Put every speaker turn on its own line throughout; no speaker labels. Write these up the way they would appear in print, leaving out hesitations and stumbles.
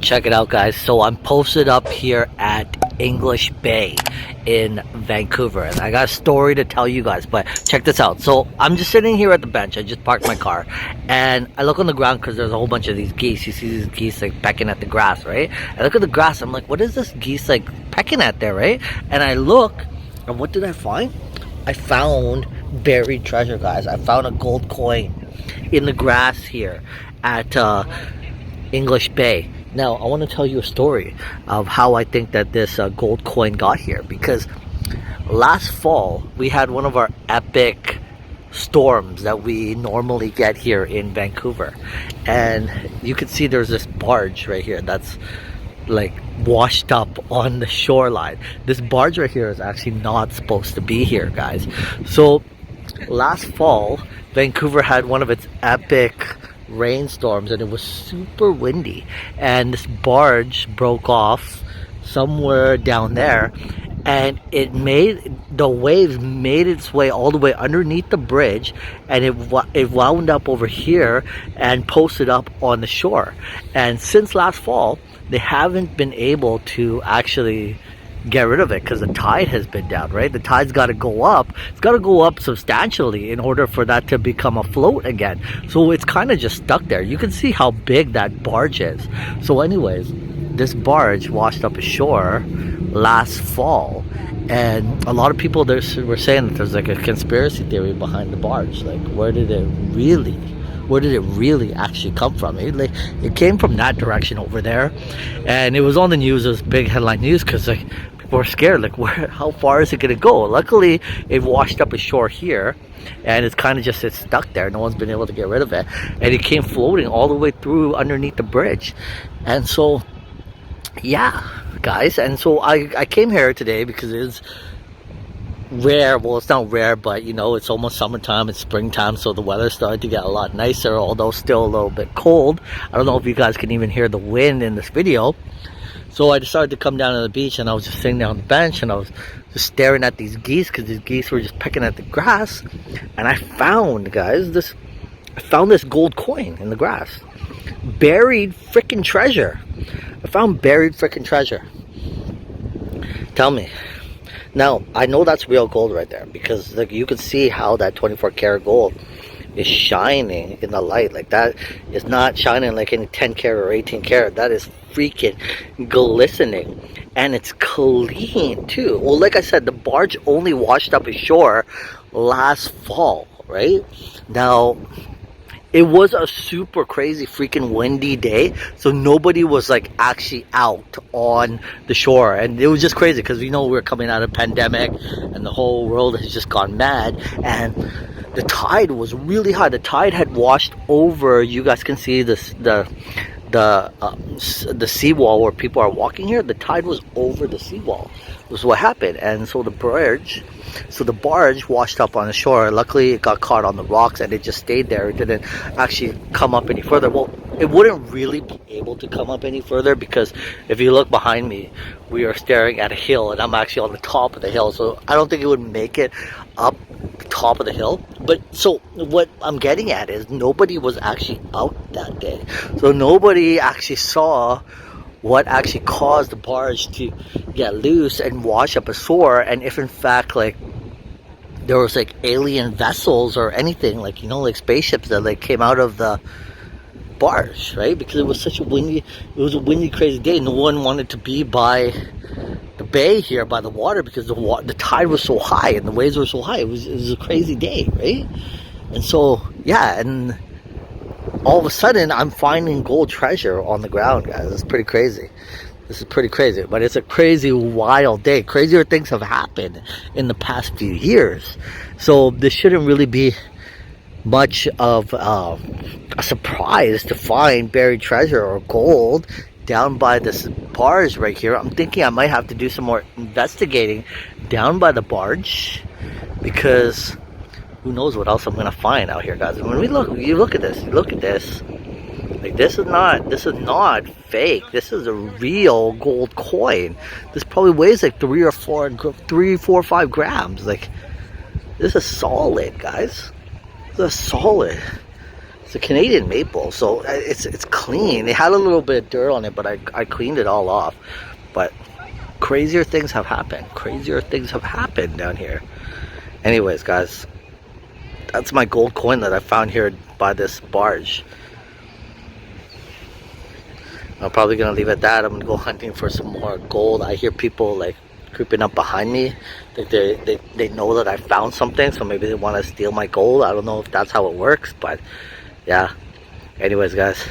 Check it out, guys. So I'm posted up here at English Bay in Vancouver, and I got a story to tell you guys, but check this out. So I'm just sitting here at the bench. I just parked my car and I look on the ground because there's a whole bunch of these geese. You see these geese like pecking at the grass, right? I look at the grass. I'm like, what is this geese like pecking at there, right? And I look, and what did I find? I found buried treasure, guys. I found a gold coin in the grass here at English Bay. Now, I want to tell you a story of how I think that this gold coin got here, because last fall we had one of our epic storms that we normally get here in Vancouver, and you can see there's this barge right here that's like washed up on the shoreline. This barge right here is actually not supposed to be here, guys. So last fall Vancouver had one of its epic rainstorms, and it was super windy, and this barge broke off somewhere down there, and the waves made its way all the way underneath the bridge, and it wound up over here and posted up on the shore. And since last fall they haven't been able to actually get rid of it because the tide has been down, right? The tide's got to go up. It's got to go up substantially in order for that to become afloat again. So it's kind of just stuck there. You can see how big that barge is. So anyways, this barge washed up ashore last fall, and a lot of people were saying that there's like a conspiracy theory behind the barge. Like, where did it really actually come from? It came from that direction over there, and it was on the news. It was big headline news because like people were scared, like, how far is it gonna go? Luckily it washed up ashore here, and it's kind of just stuck there. No one's been able to get rid of it, and it came floating all the way through underneath the bridge. And so yeah, guys, and so I came here today because it's rare. Well, it's not rare, but you know, it's almost summertime, it's springtime, so the weather's starting to get a lot nicer, although still a little bit cold. I don't know if you guys can even hear the wind in this video. So I decided to come down to the beach, and I was just sitting down on the bench, and I was just staring at these geese because these geese were just pecking at the grass. And I found, guys, this gold coin in the grass. Buried freaking treasure. I found buried freaking treasure. Tell me. Now, I know that's real gold right there, because like you can see how that 24 karat gold is shining in the light. Like, that is not shining like any 10 karat or 18 karat. That is freaking glistening, and it's clean too. Well, like I said, the barge only washed up ashore last fall, right? Now, it was a super crazy freaking windy day, so nobody was like actually out on the shore, and it was just crazy because you know we're coming out of a pandemic and the whole world has just gone mad, and the tide was really high. The tide had washed over. You guys can see this the seawall where people are walking here. The tide was over the seawall. Was what happened. And so the barge washed up on the shore. Luckily it got caught on the rocks, and it just stayed there. It didn't actually come up any further. Well, it wouldn't really be able to come up any further, because if you look behind me, we are staring at a hill, and I'm actually on the top of the hill, so I don't think it would make it up the top of the hill. But so what I'm getting at is nobody was actually out that day, so nobody actually saw what actually caused the barge to get loose and wash up ashore, and if in fact like there was like alien vessels or anything, like, you know, like spaceships that like came out of the barge, right? Because it was such a windy, crazy day. No one wanted to be by the bay here, by the water, because the tide was so high and the waves were so high. It was a crazy day, right? And so yeah, and all of a sudden I'm finding gold treasure on the ground, guys. It's pretty crazy. This is pretty crazy, but it's a crazy, wild day. Crazier things have happened in the past few years, so this shouldn't really be much of a surprise to find buried treasure or gold down by this barge right here. I'm thinking I might have to do some more investigating down by the barge, because who knows what else I'm gonna find out here, guys. When you look at this, like, this is not fake. This is a real gold coin. This probably weighs like 3 or 4 5 grams. Like, this is solid, guys. This is solid. It's a Canadian maple, so it's clean. It had a little bit of dirt on it, but I cleaned it all off. But crazier things have happened. Crazier things have happened down here. Anyways, guys, that's my gold coin that I found here by this barge. I'm probably gonna leave it at that. I'm gonna go hunting for some more gold. I hear people like creeping up behind me. Like they know that I found something, so maybe they want to steal my gold. I don't know if that's how it works, but yeah. Anyways, guys,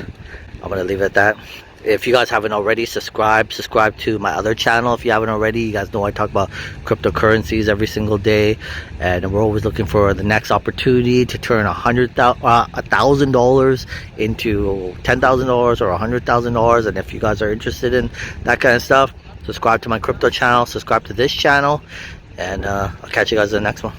I'm gonna leave it at that. If you guys haven't already, subscribe to my other channel. If you haven't already, you guys know I talk about cryptocurrencies every single day, and we're always looking for the next opportunity to turn $1,000 into $10,000 or $100,000. And if you guys are interested in that kind of stuff, subscribe to my crypto channel, subscribe to this channel, and I'll catch you guys in the next one.